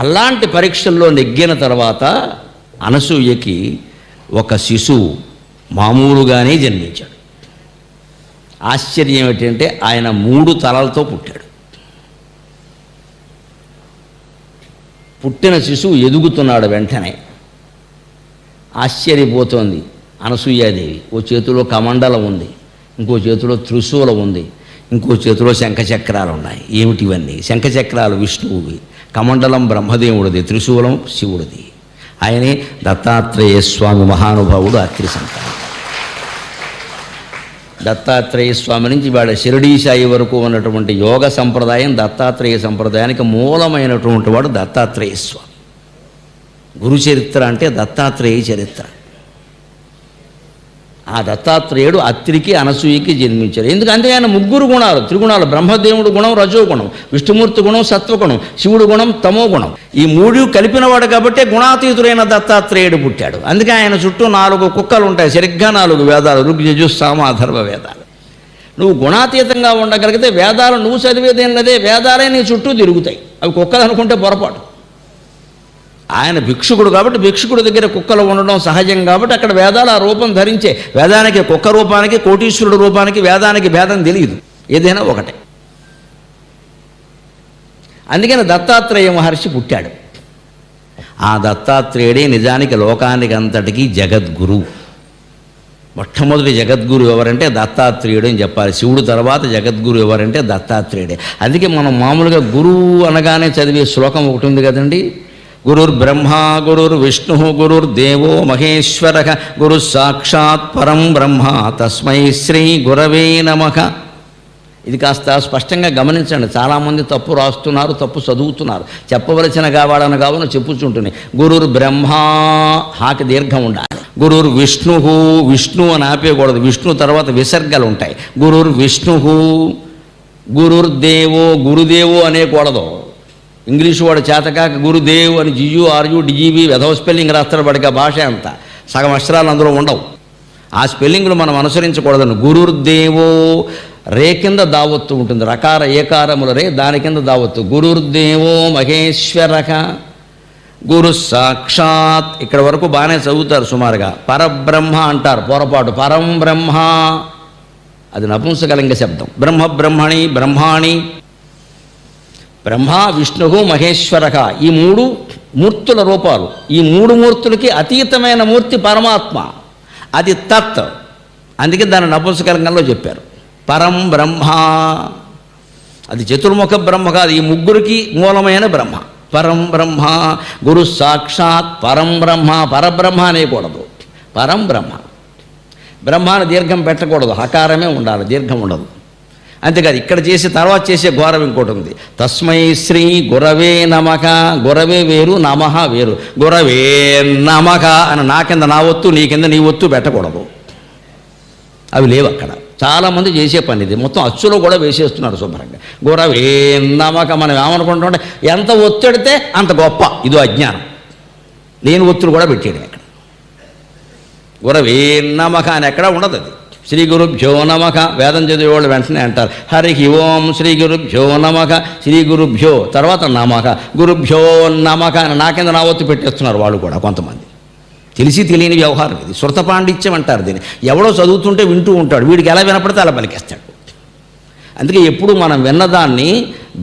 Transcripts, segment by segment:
అలాంటి పరీక్షల్లో నెగ్గిన తర్వాత అనసూయకి ఒక శిశువు మామూలుగానే జన్మించాడు. ఆశ్చర్యం ఏంటంటే ఆయన 3 తలలతో పుట్టాడు. పుట్టిన శిశువు ఎదుగుతున్నాడు. వెంటనే ఆశ్చర్యపోతోంది అనసూయాదేవి. ఓ చేతిలో కమండలం ఉంది, ఇంకో చేతిలో త్రిశూలం ఉంది, ఇంకో చేతిలో శంఖచక్రాలు ఉన్నాయి. ఏమిటివన్నీ? శంఖచక్రాలు విష్ణువువి, కమండలం బ్రహ్మదేవుడిది, త్రిశూలం శివుడిది. ఆయనే దత్తాత్రేయ స్వామి మహానుభావుడు, అత్రి సంతానం. దత్తాత్రేయ స్వామి నుంచి వాడ షిరిడీ సాయి వరకు ఉన్నటువంటి యోగ సంప్రదాయం దత్తాత్రేయ సంప్రదాయానికి మూలమైనటువంటి వాడు దత్తాత్రేయ స్వామి. గురు చరిత్ర అంటే దత్తాత్రేయ చరిత్ర. ఆ దత్తాత్రేయుడు అత్రికి అనసూయకి జన్మించారు. ఎందుకంటే ఆయన 3 గుణాలు, త్రిగుణాలు. బ్రహ్మదేవుడు గుణం రజోగుణం, విష్ణుమూర్తి గుణం సత్వగుణం, శివుడు గుణం తమో గుణం. ఈ 3 కలిపినవాడు కాబట్టే గుణాతీతుడైన దత్తాత్రేయుడు పుట్టాడు. అందుకే ఆయన చుట్టూ 4 కుక్కలు ఉంటాయి, సరిగ్గా 4 వేదాలు, ఋగ్యజు సామ అథర్వ వేదాలు. నువ్వు గుణాతీతంగా ఉండగలిగితే వేదాలు నువ్వు చదివేదేం లేదే, వేదాలే నీ చుట్టూ తిరుగుతాయి. అవి కుక్కలు అనుకుంటే పొరపాటు. ఆయన భిక్షుకుడు కాబట్టి భిక్షుకుడి దగ్గర కుక్కలు ఉండడం సహజం కాబట్టి అక్కడ వేదాలు ఆ రూపం ధరించే. వేదానికి కుక్క రూపానికి, కోటీశ్వరుడు రూపానికి, వేదానికి భేదం తెలియదు, ఏదైనా ఒకటే. అందుకని దత్తాత్రేయ మహర్షి పుట్టాడు. ఆ దత్తాత్రేయుడే నిజానికి లోకానికి అంతటికీ జగద్గురు. మొట్టమొదటి జగద్గురు ఎవరంటే దత్తాత్రేయుడు అని చెప్పాలి. శివుడు తర్వాత జగద్గురు ఎవరంటే దత్తాత్రేయుడే. అందుకే మనం మామూలుగా గురువు అనగానే చదివే శ్లోకం ఒకటి ఉంది కదండి. గురుర్బ్రహ్మ గురుర్విష్ణు గురుర్దేవో మహేశ్వర గురు సాక్షాత్ పరం బ్రహ్మ తస్మై శ్రీ గురవే నమః. ఇది కాస్త స్పష్టంగా గమనించండి. చాలామంది తప్పు రాస్తున్నారు, తప్పు చదువుతున్నారు. చెప్పవలసిన కావాలని కావున చెప్పుచుంటున్నాయి. గురుర్బ్రహ్మ, హాకి దీర్ఘం ఉండాలి. గురుర్విష్ణు, విష్ణు అని ఆపేయకూడదు, విష్ణు తర్వాత విసర్గలు ఉంటాయి. గురుర్విష్ణు, గురుర్దేవో, గురుదేవో అనేకూడదు. ఇంగ్లీషు వాడు చేతకాక గురుదేవ్ అని GURU DGB వెధవ స్పెల్లింగ్ రాస్తాడు. వాడికి ఆ భాష అంతా సగం అక్షరాలు అందులో ఉండవు. ఆ స్పెల్లింగ్లు మనం అనుసరించకూడదని. గురుర్దేవో, రే కింద దావత్తు ఉంటుంది, రకార ఏకారముల రే, దాని కింద దావత్తు. గురుర్దేవో మహేశ్వరక గురు సాక్షాత్. ఇక్కడ వరకు బాగానే చదువుతారు సుమారుగా. పరబ్రహ్మ అంటారు, పొరపాటు. పరం బ్రహ్మ అది నపుంసకలింగ శబ్దం. బ్రహ్మ బ్రహ్మణి బ్రహ్మాణి. బ్రహ్మ విష్ణు మహేశ్వరక, ఈ 3 మూర్తుల రూపాలు. ఈ 3 మూర్తులకి అతీతమైన మూర్తి పరమాత్మ, అది తత్. అందుకే దాన్ని నపుంసకలింగంలో చెప్పారు పరం బ్రహ్మ. అది చతుర్ముఖ బ్రహ్మ కాదు, ఈ 3కి మూలమైన బ్రహ్మ పరం బ్రహ్మ. గురు సాక్షాత్ పరం బ్రహ్మ. పరబ్రహ్మ అనేకూడదు, పరం బ్రహ్మ. బ్రహ్మాన్ని దీర్ఘం పెట్టకూడదు, హకారమే ఉండాలి, దీర్ఘం ఉండదు. అంతేకాదు ఇక్కడ చేసే తర్వాత చేసే ఘోరం ఇంకోటి ఉంది. తస్మై శ్రీ గురవే నమః. గురవే వేరు, నమః వేరు. గురవే నమః అని నా కింద నా ఒత్తు, నీ కింద నీ ఒత్తు పెట్టకూడదు. అవి లేవు అక్కడ. చాలామంది చేసే పని ఇది. మొత్తం అచ్చులో కూడా వేసేస్తున్నారు శుభ్రంగా. గురవే నమః. మనం ఏమనుకుంటుంటే ఎంత ఒత్తిడితే అంత గొప్ప, ఇదో అజ్ఞానం. లేని ఒత్తులు కూడా పెట్టేయడం ఇక్కడ. గురవే నమః అని ఎక్కడ ఉండదు. అది శ్రీ గురుభ్యో నమః. వేదం చదివేవాళ్ళు వెంటనే అంటారు హరి ఓం శ్రీ గురుభ్యో నమః. శ్రీ గురుభ్యో తర్వాత నమః. గురుభ్యో నమః అని నా కింద నా ఒత్తు పెట్టేస్తున్నారు వాళ్ళు కూడా కొంతమంది. తెలిసి తెలియని వ్యవహారం ఇది. శృత పాండిత్యం అంటారు దీన్ని. ఎవడో చదువుతుంటే వింటూ ఉంటాడు, వీడికి ఎలా వినపడితే అలా పలికేస్తాడు. అందుకే ఎప్పుడు మనం విన్నదాన్ని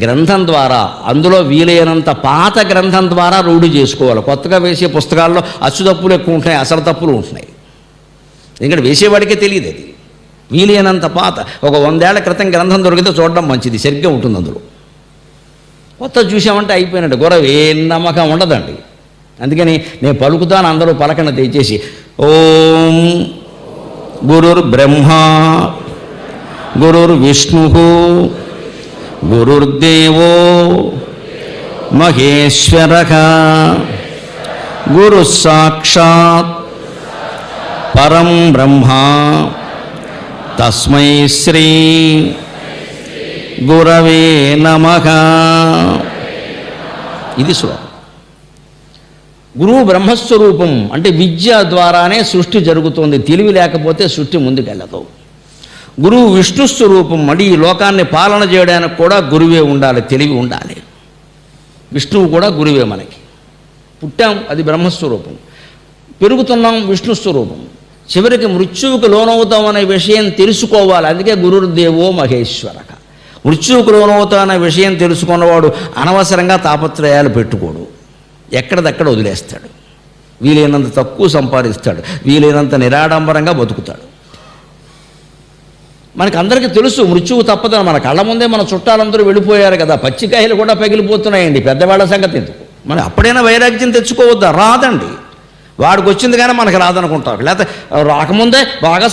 గ్రంథం ద్వారా, అందులో వీలైనంత పాత గ్రంథం ద్వారా రూఢి చేసుకోవాలి. కొత్తగా వేసే పుస్తకాల్లో అచ్చు తప్పులు ఎక్కువ ఉంటున్నాయి, అసలు తప్పులు ఉంటున్నాయి. ఎందుకంటే వేసేవాడికే తెలియదు. అది వీలైనంత పాత, ఒక 100 ఏళ్ల క్రితం గ్రంథం దొరికితే చూడడం మంచిది, సరిగ్గా ఉంటుంది. అందులో కొత్త చూసామంటే అయిపోయినట్టు. గురవే నమ్మకం ఉండదండి. అందుకని నేను పలుకుతాను, అందరూ పలకన తెచ్చేసి ఓం గురుర్బ్రహ్మ గురుర్విష్ణు గురుర్దేవో మహేశ్వరః గురు సాక్షాత్ పరం బ్రహ్మ తస్మై శ్రీ గురవే నమః. ఇది శ్లోకం. గురువు బ్రహ్మస్వరూపం అంటే విద్య ద్వారానే సృష్టి జరుగుతుంది. తెలివి లేకపోతే సృష్టి ముందుకెళ్ళదు. గురువు విష్ణు స్వరూపం. అంటే ఈ లోకాన్ని పాలన చేయడానికి కూడా గురువే ఉండాలి, తెలివి ఉండాలి. విష్ణువు కూడా గురువే మనకి. పుట్టాం, అది బ్రహ్మస్వరూపం. పెరుగుతున్నాం, విష్ణు స్వరూపం. చివరికి మృత్యువుకు లోనవుతాం అనే విషయం తెలుసుకోవాలి. అందుకే గురుర్దేవో మహేశ్వరక. మృత్యువుకు లోనవుతాం అనే విషయం తెలుసుకున్నవాడు అనవసరంగా తాపత్రయాలు పెట్టుకోడు, ఎక్కడిదక్కడ వదిలేస్తాడు, వీలైనంత తక్కువ సంపాదిస్తాడు, వీలైనంత నిరాడంబరంగా బతుకుతాడు. మనకు అందరికీ తెలుసు మృత్యువు తప్పదని. మన కళ్ళ ముందే మన చుట్టాలందరూ వెళ్ళిపోయారు కదా, పచ్చికాయలు కూడా పగిలిపోతున్నాయండి. పెద్దవాళ్ళ సంగతి ఎందుకు? మనం అప్పుడైనా వైరాగ్యం తెచ్చుకోవద్దా? రాదండి. వాడికి వచ్చింది కానీ మనకు రాదనుకుంటాం. లేకపోతే రాకముందే బాగా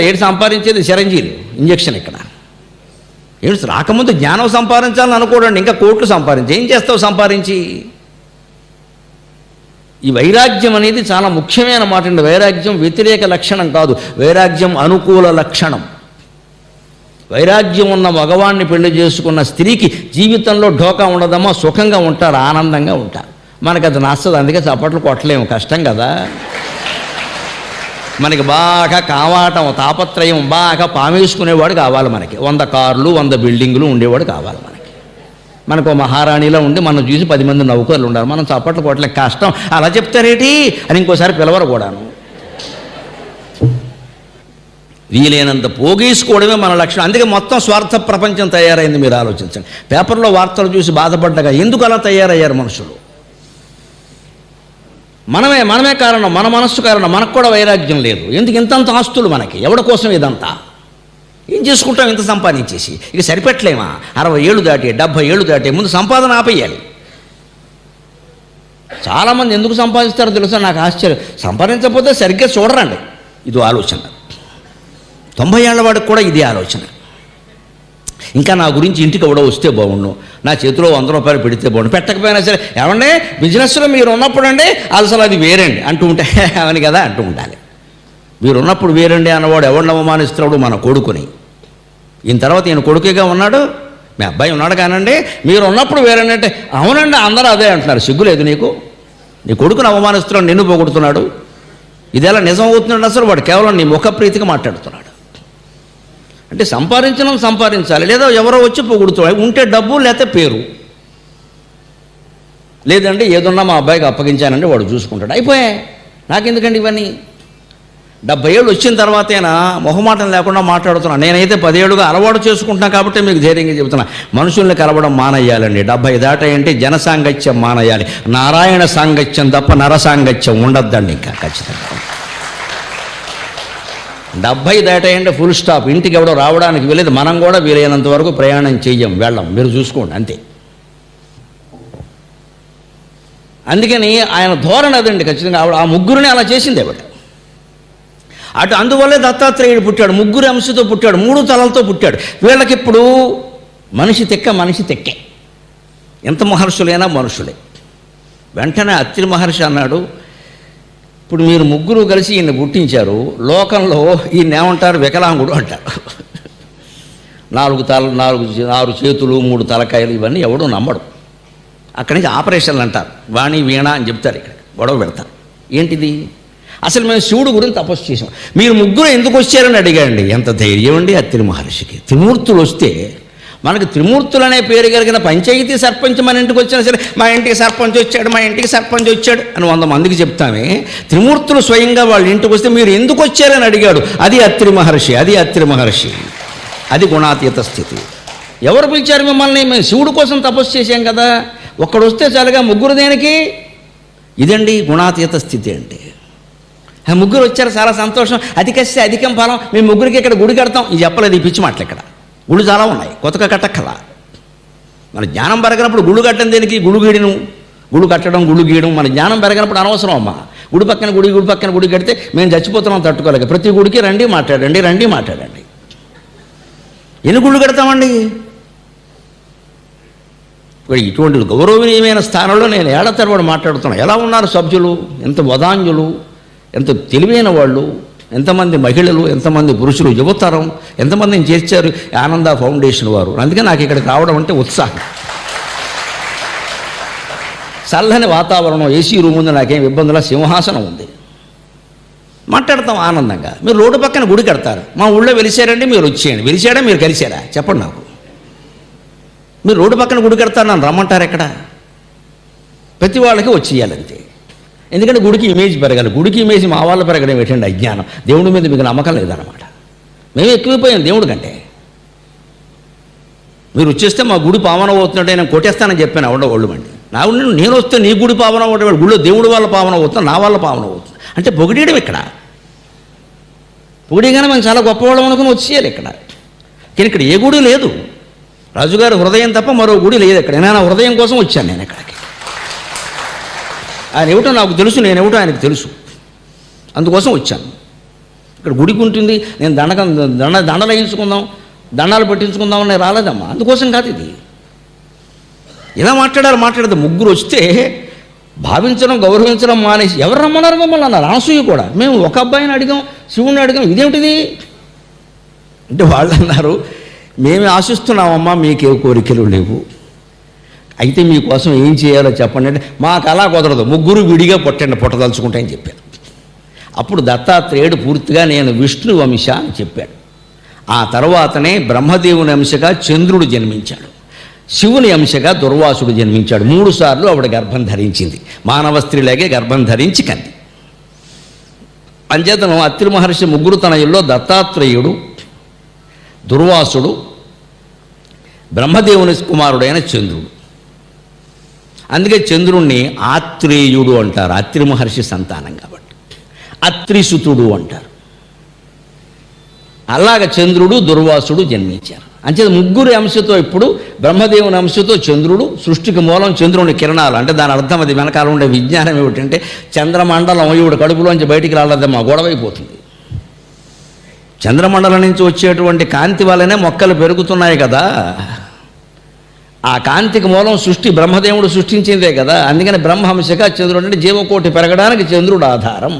ఏడు సంపాదించేది చిరంజీవి ఇంజక్షన్. ఇక్కడ ఏడు రాకముందు జ్ఞానం సంపాదించాలని అనుకోడండి, ఇంకా కోట్లు సంపాదించి ఏం చేస్తావు సంపాదించి? ఈ వైరాగ్యం అనేది చాలా ముఖ్యమైన మాట అండి. వైరాగ్యం వ్యతిరేక లక్షణం కాదు, వైరాగ్యం అనుకూల లక్షణం. వైరాగ్యం ఉన్న మగవాణ్ణి పెళ్లి చేసుకున్న స్త్రీకి జీవితంలో ఢోకా ఉండదమ్మా, సుఖంగా ఉంటారు, ఆనందంగా ఉంటారు. మనకు అది నచ్చదు, అందుకే చప్పట్లు కొట్టలేము, కష్టం కదా. మనకి బాగా కావాటం, తాపత్రయం, బాగా పామేసుకునేవాడు కావాలి. మనకి 100 కార్లు 100 బిల్డింగులు ఉండేవాడు కావాలి. మనకు మహారాణిలో ఉండి మనం చూసి 10 మంది నౌకర్లు ఉండాలి. మనం చప్పట్లు కొట్టలేం, కష్టం. అలా చెప్తారేటి అని ఇంకోసారి పిలవరు కూడాను. వీలైనంత పోగేసుకోవడమే మన లక్ష్యం. అందుకే మొత్తం స్వార్థ ప్రపంచం తయారైంది. మీరు ఆలోచించండి. పేపర్లో వార్తలు చూసి బాధపడ్డగా ఎందుకు అలా తయారయ్యారు మనుషులు? మనమే కారణం, మన మనస్సు కారణం. మనకు కూడా వైరాగ్యం లేదు. ఎందుకు ఇంతంత ఆస్తులు మనకి? ఎవరి కోసం ఇదంతా? ఏం చేసుకుంటాం ఇంత సంపాదించేసి? ఇక సరిపెట్టలేమా? 60 ఏళ్ళు దాటి 70 ఏళ్ళు దాటి ముందు సంపాదన ఆపేయాలి. చాలామంది ఎందుకు సంపాదిస్తారో తెలుసా? నాకు ఆశ్చర్యం. సంపాదించకపోతే సరిగ్గా చూడరండి. ఇది ఆలోచన. 90 ఏళ్ల వాడికి కూడా ఇదే ఆలోచన. ఇంకా నా గురించి ఇంటికి ఎవడో వస్తే బాగుండు, నా చేతిలో 100 రూపాయలు పెడితే బాగుండు. పెట్టకపోయినా సరే, ఏమంటే బిజినెస్లో మీరు ఉన్నప్పుడు అండి అసలు అది వేరండి అంటూ ఉంటే అవని కదా అంటూ ఉండాలి. మీరు ఉన్నప్పుడు వేరండి అన్నవాడు ఎవరిని అవమానిస్తున్నాడు? మన కొడుకుని. ఈయన తర్వాత ఈయన కొడుకుగా ఉన్నాడు, మీ అబ్బాయి ఉన్నాడు కానండి, మీరు ఉన్నప్పుడు వేరండి అంటే అవునండి అందరూ అదే అంటున్నారు. సిగ్గులేదు నీకు? నీ కొడుకుని అవమానిస్తున్నాడు, నిన్ను పోగొడుతున్నాడు. ఇదేలా నిజం అవుతున్నాడు? అసలు వాడు కేవలం నీ ముఖప్రీతిగా మాట్లాడుతున్నాడు. అంటే సంపాదించాలి, లేదా ఎవరో వచ్చి పొగుడుతున్నాడు. ఉంటే డబ్బు, లేకపోతే పేరు, లేదంటే ఏదన్నా మా అబ్బాయికి అప్పగించానంటే వాడు చూసుకుంటాడు. అయిపోయాయి. నాకెందుకండి ఇవన్నీ? 70 ఏళ్ళు వచ్చిన తర్వాతైనా మొహమాటం లేకుండా మాట్లాడుతున్నాను. నేనైతే 10 ఏళ్ళుగా అలవాటు చేసుకుంటున్నాను కాబట్టి మీకు ధైర్యంగా చెబుతున్నా. మనుషుల్ని కలవడం మానేయాలండి. 70 దాటాయంటే జనసాంగత్యం మానేయాలి. నారాయణ సాంగత్యం తప్ప నరసాంగత్యం ఉండద్దండి ఇంకా ఖచ్చితంగా. 70 దాటాయంటే ఫుల్ స్టాప్. ఇంటికి ఎవడో రావడానికి వీలేదు. మనం కూడా వీలైనంత వరకు ప్రయాణం వెళ్ళం. మీరు చూసుకోండి అంతే. అందుకని ఆయన ధోరణి అదండి ఖచ్చితంగా. ఆ ముగ్గురిని అలా చేసింది ఆవిడ. అందువల్లే దత్తాత్రేయుడు పుట్టాడు. 3 అంశతో పుట్టాడు, 3 తలలతో పుట్టాడు. వీళ్ళకిప్పుడు మనిషి తెక్కే. ఎంత మహర్షులైనా మనుషులే. వెంటనే అత్రి మహర్షి అన్నాడు, ఇప్పుడు మీరు 3 కలిసి ఈయన్ని పుట్టించారు, లోకంలో ఈయన ఏమంటారు? వికలాంగుడు అంటారు. 4 చేతులు 3 తలకాయలు ఇవన్నీ ఎవడూ నమ్మడు. అక్కడి నుంచి ఆపరేషన్లు అంటారు, వాణి వీణ అని చెప్తారు. ఇక్కడ గొడవ పెడతారు. ఏంటిది? అసలు మేము శివుడు గురించి తపస్సు చేసాం, మీరు 3 ఎందుకు వచ్చారని అడిగాండి. ఎంత ధైర్యం అండి అత్రి మహర్షికి. త్రిమూర్తులు వస్తే మనకు త్రిమూర్తులు అనే పేరు కలిగిన పంచాయతీ సర్పంచ్ మన ఇంటికి వచ్చినా సరే, మా ఇంటికి సర్పంచ్ వచ్చాడు అని 100 మందికి చెప్తామే. త్రిమూర్తులు స్వయంగా వాళ్ళ ఇంటికి వస్తే మీరు ఎందుకు వచ్చారని అడిగాడు. అది అత్రి మహర్షి. అది గుణాతీత స్థితి. ఎవరు పిలిచారు మిమ్మల్ని? మేము శివుడు కోసం తపస్సు చేశాం కదా. ఒక్కడు వస్తే చాలుగా, 3 దేనికి? ఇదండి గుణాతీత స్థితి అంటే. 3 వచ్చారు, చాలా సంతోషం. అధికస్య అధికం ఫలం. మేము 3కి ఇక్కడ గుడి కడతాం. ఇది చెప్పలేదు. ఈ పిచ్చి మాటలు. ఇక్కడ గుళ్ళు చాలా ఉన్నాయి, కొత్తగా కట్టక్కల. మన జ్ఞానం పెరగనప్పుడు గుళ్ళు కట్టడం దేనికి? గుళ్ళు కట్టడం, గుళ్ళు గీయడం. మన జ్ఞానం పెరగనప్పుడు అనవసరం అమ్మా. గుడి పక్కన గుడి కడితే మేము చచ్చిపోతున్నాం తట్టుకోలేక. ప్రతి గుడికి రండి మాట్లాడండి. ఎన్ని గుళ్ళు కడతామండి? ఇటువంటి గౌరవనీయమైన స్థానంలో నేను ఏళ్ల తరబడి మాట్లాడుతున్నాను. ఎలా ఉన్నారు సభ్యులు? ఎంత వదాంజులు, ఎంత తెలివైన వాళ్ళు, ఎంతమంది మహిళలు, ఎంతమంది పురుషులు, యువతరం ఎంతమందిని చేర్చారు ఆనంద ఫౌండేషన్ వారు. అందుకే నాకు ఇక్కడికి రావడం అంటే ఉత్సాహం. చల్లని వాతావరణం, ఏసీ రూమ్ ఉంది, నాకేం ఇబ్బందుల, సింహాసనం ఉంది, మాట్లాడతాం ఆనందంగా. మీరు రోడ్డు పక్కన గుడి కడతారు. మా ఊళ్ళో వెలిసారండి, మీరు వచ్చేయండి. వెలిసాడా మీరు కలిసారా? చెప్పండి నాకు. మీరు రోడ్డు పక్కన గుడి కడతారు, నన్ను రమ్మంటారు ఎక్కడ? ప్రతి వాళ్ళకి వచ్చేయాలంతే. ఎందుకంటే గుడికి ఇమేజ్ పెరగాలి. గుడికి ఇమేజ్ మా వాళ్ళు పెరగడం ఏంటంటే అజ్ఞానం. దేవుడి మీద మీకు నమ్మకం లేదన్నమాట. మేము ఎక్కువైపోయాం దేవుడి కంటే. మీరు వచ్చేస్తే మా గుడి పావనం అవుతున్నట్టు నేను కొట్టేస్తానని చెప్పాను వాళ్ళు అండి. నేను వస్తే నీ గుడి పావనం అవుతాడు, గుడిలో దేవుడి వల్ల పావనం అవుతుంది, నా వల్ల పావనం అవుతుంది అంటే పొగిడేయడం. ఇక్కడ పొగిడేగానే మేము చాలా గొప్పవాళ్ళం అనుకుని వచ్చేయాలి ఇక్కడ. కానీ ఇక్కడ ఏ గుడి లేదు. రాజుగారి హృదయం తప్ప మరో గుడి లేదు ఇక్కడ. నేను హృదయం కోసం వచ్చాను నేను ఇక్కడికి. ఆయన ఏమిటో నాకు తెలుసు, నేనేమిటో ఆయనకు తెలుసు, అందుకోసం వచ్చాను. ఇక్కడ గుడికి ఉంటుంది, నేను దండలు వేయించుకుందాం, దండాలు పెట్టించుకుందామని రాలేదమ్మా, అందుకోసం కాదు ఇది. ఇలా మాట్లాడదు. ముగ్గురు వస్తే భావించడం గౌరవించడం మానేసి ఎవరు రమ్మన్నారు మమ్మల్ని అన్నారు. అనసూయ కూడా. మేము ఒక అబ్బాయిని అడిగాం, శివుణ్ణి అడిగాం, ఇదేమిటిది అంటే వాళ్ళు అన్నారు, మేమే ఆశిస్తున్నామమ్మా, మీకే కోరికలు లేవు, అయితే మీకోసం ఏం చేయాలో చెప్పండి అంటే మాకు అలా కుదరదు, ముగ్గురు విడిగా పుట్టదలుచుకుంటాయని చెప్పారు. అప్పుడు దత్తాత్రేయుడు పూర్తిగా నేను విష్ణు వంశ అని చెప్పాడు. ఆ తర్వాతనే బ్రహ్మదేవుని అంశగా చంద్రుడు జన్మించాడు, శివుని అంశగా దుర్వాసుడు జన్మించాడు. 3 సార్లు ఆవిడ గర్భం ధరించింది. మానవ స్త్రీలాగే గర్భం ధరించి కంది. అంచేతను అత్రి మహర్షి ముగ్గురు తనయుల్లో దత్తాత్రేయుడు, దుర్వాసుడు, బ్రహ్మదేవుని కుమారుడైన చంద్రుడు. అందుకే చంద్రుణ్ణి ఆత్రేయుడు అంటారు, అత్రి మహర్షి సంతానం కాబట్టి. అత్రిసుతుడు అంటారు. అలాగ చంద్రుడు దుర్వాసుడు జన్మించారు. అంచేత ముగ్గురు అంశతో, ఇప్పుడు బ్రహ్మదేవుని అంశతో చంద్రుడు, సృష్టికి మూలం చంద్రుని కిరణాలు. అంటే దాని అర్థం అది వెనకాల ఉండే విజ్ఞానం ఏమిటంటే చంద్రమండలం ఈవిడ కడుపులోంచి బయటికి రాలేదమ్మా, గొడవైపోతుంది. చంద్రమండలం నుంచి వచ్చేటువంటి కాంతి వల్లనే మొక్కలు పెరుగుతున్నాయి కదా. ఆ కాంతికి మూలం సృష్టి బ్రహ్మదేవుడు సృష్టించిందే కదా. అందుకని బ్రహ్మంశగా చంద్రుడు అంటే జీవకోటి పెరగడానికి చంద్రుడు ఆధారం.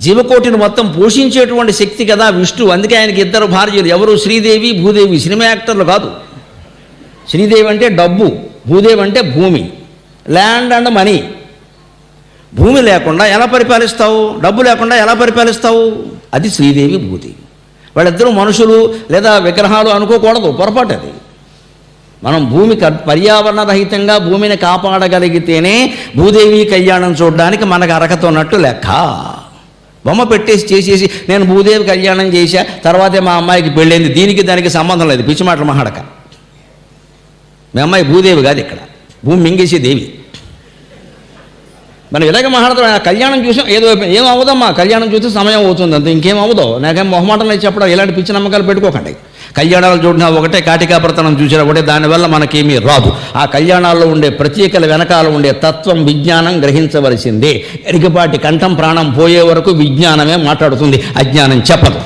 జీవకోటిని మొత్తం పోషించేటువంటి శక్తి కదా విష్ణు. అందుకే ఆయనకి 2 భార్యలు. ఎవరు? శ్రీదేవి, భూదేవి. సినిమా యాక్టర్లు కాదు. శ్రీదేవి అంటే డబ్బు, భూదేవి అంటే భూమి, ల్యాండ్ అండ్ మనీ. భూమి లేకుండా ఎలా పరిపాలిస్తావు? డబ్బు లేకుండా ఎలా పరిపాలిస్తావు? అది శ్రీదేవి, భూదేవి. వాళ్ళిద్దరూ మనుషులు లేదా విగ్రహాలు అనుకోకూడదు, పొరపాటు అది. మనం భూమి పర్యావరణ రహితంగా భూమిని కాపాడగలిగితేనే భూదేవి కళ్యాణం చూడడానికి మనకు అర్హత ఉన్నట్టు లెక్క. బొమ్మ పెట్టేసి చేసేసి నేను భూదేవి కళ్యాణం చేశా, తర్వాతే మా అమ్మాయికి పెళ్ళైంది, దీనికి దానికి సంబంధం లేదు, పిచ్చి మాటలు మాట్లాడక. మీ అమ్మాయి భూదేవి కాదు, ఇక్కడ భూమి మింగేసే దేవి. మనం ఇలాగ మాట్లాడతాం. కళ్యాణం చూసాం, ఏం అవ్వదమ్మా, కళ్యాణం చూస్తే సమయం అవుతుంది అంతే, ఇంకేం అవ్వదో. నాకేం మొహమాటం లేదు చెప్పడం. ఇలాంటి పిచ్చి నమ్మకాలు పెట్టుకోకండి. కళ్యాణాలు చూడినా ఒకటే, కాటికాప్రతనం చూసినా ఒకటే, దానివల్ల మనకేమీ రాదు. ఆ కళ్యాణాల్లో ఉండే ప్రత్యేకల వెనకాల ఉండే తత్వం, విజ్ఞానం గ్రహించవలసిందే. ఎరికపాటి కంఠం ప్రాణం పోయే వరకు విజ్ఞానమే మాట్లాడుతుంది, అజ్ఞానం చెప్పదు.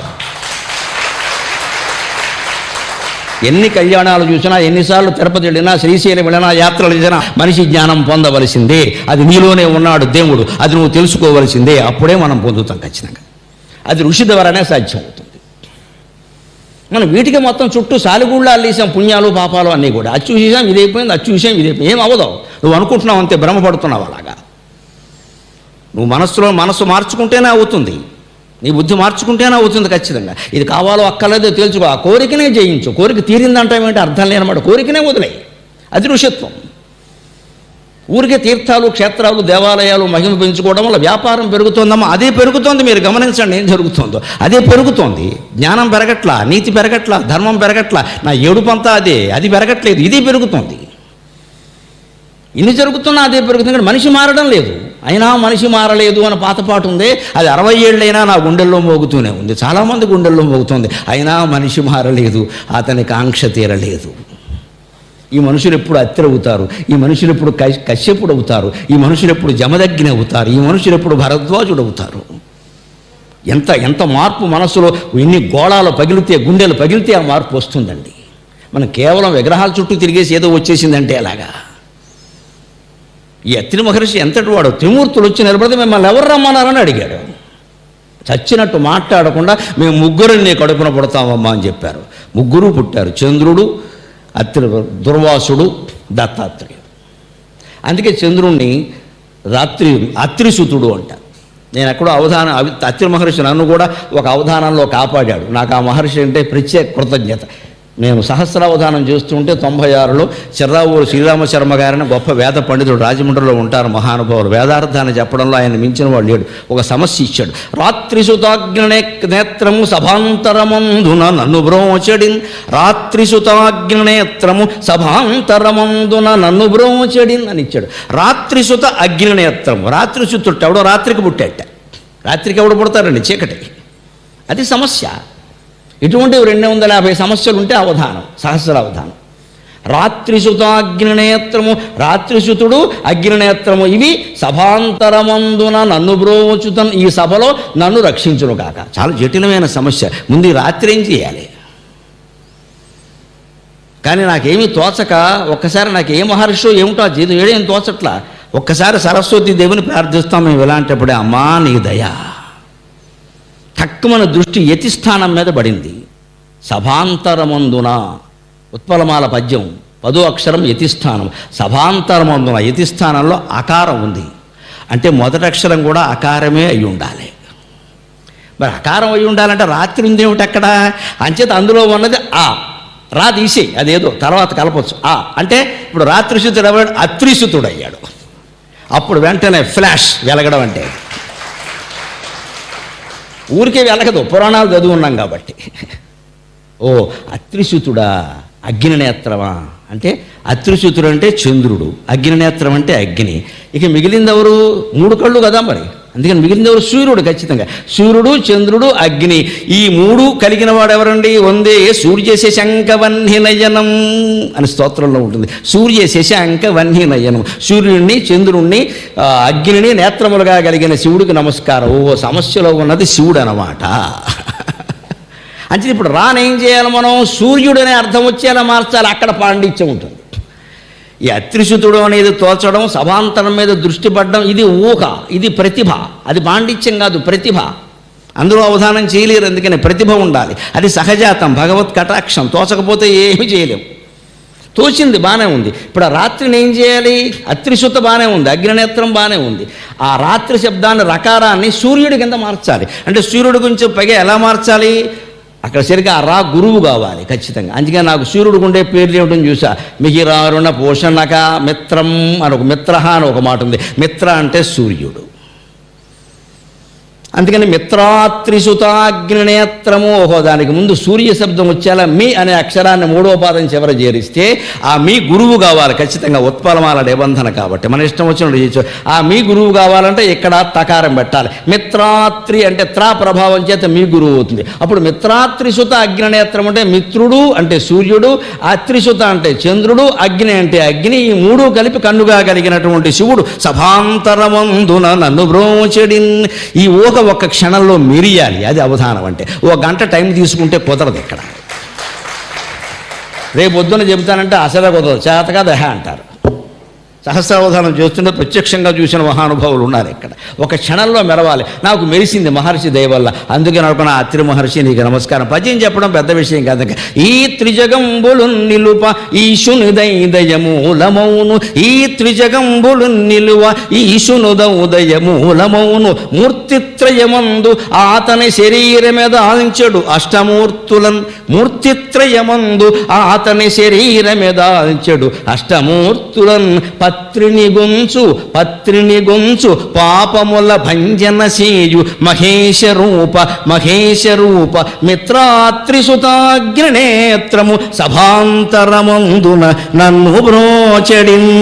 ఎన్ని కళ్యాణాలు చూసినా, ఎన్నిసార్లు తిరుపతి వెళ్ళినా, శ్రీశైలం వెళ్ళినా, యాత్రలు చేసినా మనిషి జ్ఞానం పొందవలసిందే. అది నీలోనే ఉన్నాడు దేవుడు, అది నువ్వు తెలుసుకోవలసిందే. అప్పుడే మనం పొందుతాం ఖచ్చితంగా. అది ఋషి ద్వారానే సాధ్యం అవుతుంది. మనం వీటికి మొత్తం చుట్టూ సాలిగూళ్ళు అల్లేసాం, పుణ్యాలు పాపాలు అన్నీ కూడా. అది చూసేసాం, ఇదైపోయింది, అది చూసాం, ఇదైపోయింది. ఏం అవ్వదు. నువ్వు అనుకుంటున్నావు అంతే, భ్రమపడుతున్నావు. అలాగా నువ్వు మనస్సు మార్చుకుంటేనే అవుతుంది, నీ బుద్ధి మార్చుకుంటేనే అవుతుంది ఖచ్చితంగా. ఇది కావాలో అక్కర్లేదో తేల్చుకో. ఆ కోరికనే జయించు. కోరిక తీరిందంటామేంటి? అర్థం లేనమాట. కోరికనే వదిలేయి, అది ఋషత్వం. ఊరికే తీర్థాలు, క్షేత్రాలు, దేవాలయాలు మహిమ పెంచుకోవడం వల్ల వ్యాపారం పెరుగుతోందమ్మా, అదే పెరుగుతోంది. మీరు గమనించండి ఏం జరుగుతుందో, అదే పెరుగుతోంది. జ్ఞానం పెరగట్లా, నీతి పెరగట్లా, ధర్మం పెరగట్లా, నా ఏడుపంతా అది పెరగట్లేదు, ఇదే పెరుగుతోంది. ఇన్ని జరుగుతున్నా అదే పెరుగుతుంది. కానీ మనిషి మారడం లేదు. అయినా మనిషి మారలేదు అని పాతపాటు ఉంది, అది 60 ఏళ్ళైనా నా గుండెల్లో మోగుతూనే ఉంది, చాలామంది గుండెల్లో మోగుతుంది. అయినా మనిషి మారలేదు, అతనికి ఆంక్ష తీరలేదు. ఈ మనుషులు ఎప్పుడు అత్రి అవుతారు, ఈ మనుషులు ఎప్పుడు కశ్యపుడు అవుతారు, ఈ మనుషులు ఎప్పుడు జమదగ్ని అవుతారు, ఈ మనుషులు ఎప్పుడు భరద్వాజుడు అవుతారు. ఎంత మార్పు మనసులో, ఎన్ని గోళాలు పగిలితే, గుండెలు పగిలితే ఆ మార్పు వస్తుందండి. మనం కేవలం విగ్రహాల చుట్టూ తిరిగేసి ఏదో వచ్చేసిందంటే అలాగా. ఈ అత్రి మహర్షి ఎంతటి వాడు. త్రిమూర్తులు వచ్చి నిలబడితే మిమ్మల్ని ఎవరు రమ్మన్నారని అడిగాడు. చచ్చినట్టు మాట్లాడకుండా మేము ముగ్గురు నీ కడుపున పుడతామమ్మా అని చెప్పారు. ముగ్గురు పుట్టారు, చంద్రుడు, దుర్వాసుడు, దత్తాత్రేయుడు. అందుకే చంద్రుణ్ణి అత్రిసుతుడు అంటారు. నేను ఎక్కడో అత్రి మహర్షి నన్ను కూడా ఒక అవధానంలో కాపాడాడు. నాకు ఆ మహర్షి అంటే ప్రత్యేక కృతజ్ఞత. నేను సహస్రావధానం చేస్తుంటే 96లో చిర్రావూరు శ్రీరామశర్మ గారిని గొప్ప వేద పండితుడు రాజమండ్రిలో ఉంటారు మహానుభావులు. వేదార్థాన్ని చెప్పడంలో ఆయన మించిన వాడు లేడు. ఒక సమస్య ఇచ్చాడు. రాత్రిసుతాగ్ని నేత్రము సభాంతరమందున నన్ను బ్రోచడిన్. రాత్రిసుతాగ్నినేత్రము సభాంతరమందున నన్ను బ్రోచడిన్ అని ఇచ్చాడు. రాత్రిసుత అగ్నినేత్రము. రాత్రిసుతుడు ఎవడో రాత్రికి పుట్టాట. రాత్రికి ఎవడు పుడతారండి? చీకటి. అది సమస్య. ఇటువంటి 250 సమస్యలు ఉంటే అవధానం, సహస్రావధానం. రాత్రిసుతాగ్నినేత్రము, రాత్రిసుతుడు అగ్నినేత్రము, ఇవి సభాంతరమందున నన్ను బ్రోచుతన్, ఈ సభలో నన్ను రక్షించును కాక. చాలా జటిలమైన సమస్య. ముందు ఈ రాత్రి ఏం చేయాలి? కానీ నాకేమీ తోచక ఒక్కసారి నాకు ఏ మహర్షో ఏమిటో జీవితం ఏడేం తోచట్లా. ఒక్కసారి సరస్వతీ దేవిని ప్రార్థిస్తాం మేము ఇలాంటప్పుడే. అమ్మా నీ దయ. తక్కువన దృష్టి యతిస్థానం మీద పడింది. సభాంతరమందున, ఉత్పలమాల పద్యం 10వ అక్షరం యతిస్థానం. సభాంతరమందున, యతిస్థానంలో అకారం ఉంది అంటే మొదటి అక్షరం కూడా అకారమే అయి ఉండాలి. మరి అకారం అయి ఉండాలంటే రాత్రి ఉంది ఏమిటి అక్కడ? అంచేత అందులో ఉన్నది ఆ. రా తీసి అదేదో తర్వాత కలపచ్చు. ఆ అంటే ఇప్పుడు రాత్రిసుతుడు ఎవరు? అత్రిసుతుడు అయ్యాడు. అప్పుడు వెంటనే ఫ్లాష్ వెలగడం. అంటే ఊరికే వెలగదు, పురాణాలు చదువున్నాం కాబట్టి. ఓ అత్రిసుతుడా, అగ్నినేత్రమా అంటే అత్రిసుతుడు అంటే చంద్రుడు, అగ్నినేత్రం అంటే అగ్ని. ఇక మిగిలిందెవరు? 3 కళ్ళు కదా మరి. అందుకని మిగిలిందెవరు? సూర్యుడు. ఖచ్చితంగా సూర్యుడు, చంద్రుడు, అగ్ని, ఈ 3 కలిగిన వాడు ఎవరండి? వందే సూర్య శశాంక వన్హినయనం అని స్తోత్రంలో ఉంటుంది. సూర్య శశాంక వన్హినయనం. సూర్యుడిని, చంద్రుణ్ణి, అగ్నిని నేత్రములుగా కలిగిన శివుడికి నమస్కారం. ఓ సమస్యలో ఉన్నది శివుడు అన్నమాట. అంటే ఇప్పుడు రానేం చేయాలి మనం? సూర్యుడు అనే అర్థం వచ్చేలా మార్చాలి. అక్కడ పాండిత్యం ఉంటుంది. ఈ అత్రిసుతుడు అనేది తోచడం, సభాంతరం మీద దృష్టి పడడం, ఇది ఊహ, ఇది ప్రతిభ. అది పాండిత్యం కాదు, ప్రతిభ. అందులో అవధానం చేయలేరు. అందుకని ప్రతిభ ఉండాలి. అది సహజాతం, భగవత్ కటాక్షం. తోచకపోతే ఏమీ చేయలేం. తోచింది బాగానే ఉంది. ఇప్పుడు ఆ రాత్రిని ఏం చేయాలి? అత్రిసుత బాగానే ఉంది, అగ్నినేత్రం బాగానే ఉంది. ఆ రాత్రి శబ్దాన్ని, రకారాన్ని సూర్యుడి కింద మార్చాలి. అంటే సూర్యుడి గురించి పైగా ఎలా మార్చాలి? అక్కడ సరిగ్గా ఆ రా గురువు కావాలి ఖచ్చితంగా. అందుకని నాకు సూర్యుడికి ఉండే పేర్లు ఏమిటని చూసా. మిహిరారుణ పోషణక మిత్రం అని ఒక మిత్ర అని ఒక మాట ఉంది. మిత్ర అంటే సూర్యుడు. అందుకని మిత్రాత్రిసుతాగ్నినేత్రము. ఓహో, దానికి ముందు సూర్య శబ్దం వచ్చేలా మీ అనే అక్షరాన్ని 3వ పాదం చివర చేరిస్తే ఆ మీ గురువు కావాలి ఖచ్చితంగా. ఉత్పలమాల నిబంధన కాబట్టి మన ఇష్టం వచ్చినట్టు చేయొచ్చు. ఆ మీ గురువు కావాలంటే ఇక్కడ తకారం పెట్టాలి. మిత్రాత్రి అంటే త్రా ప్రభావం చేత మీ గురువు అవుతుంది. అప్పుడు మిత్రాత్రిసుత అగ్నినేత్రం అంటే మిత్రుడు అంటే సూర్యుడు, అత్రిసుత అంటే చంద్రుడు, అగ్ని అంటే అగ్ని. ఈ 3 కలిపి కన్నుగా కలిగినటువంటి శివుడు సభాంతరమందున నన్ను బ్రోచడిన్. ఈ ఊహ ఒక్క క్షణంలో మెరియాలి. అది అవధానం అంటే. 1 గంట టైం తీసుకుంటే కుదరదు ఇక్కడ. రేపు పొద్దున చెబుతానంటే అసలే కుదరదు, చేతగా దహ అంటారు. సహస్రావధానం చేస్తుంటే ప్రత్యక్షంగా చూసిన మహానుభావులు ఉన్నారు ఇక్కడ. ఒక క్షణంలో మెరవాలి. నాకు మెరిసింది మహర్షి దయ వల్ల. అందుకే అనుకున్న అత్రి మహర్షి నీకు నమస్కారం. పద్యం చెప్పడం పెద్ద విషయం కాదు. ఈ త్రిజగంబులు నిలుప ఈశుని దయమూలమౌను. ఈ త్రిజగంబులు నిలువ ఈశును దయమూలమౌను. మూర్తిత్రయమందు ఆతని శరీరమెదాంచెడు అష్టమూర్తులన్. మూర్తిత్రయమందు ఆతని శరీరమెదాంచెడు అష్టమూర్తులన్. పత్రిని గొంచు పాపముల భంజన సేయు మహేశ రూప మిత్రాత్రిసుతాగ్నినేత్రము సభాంతరమందున నన్ను బ్రోచడిన్.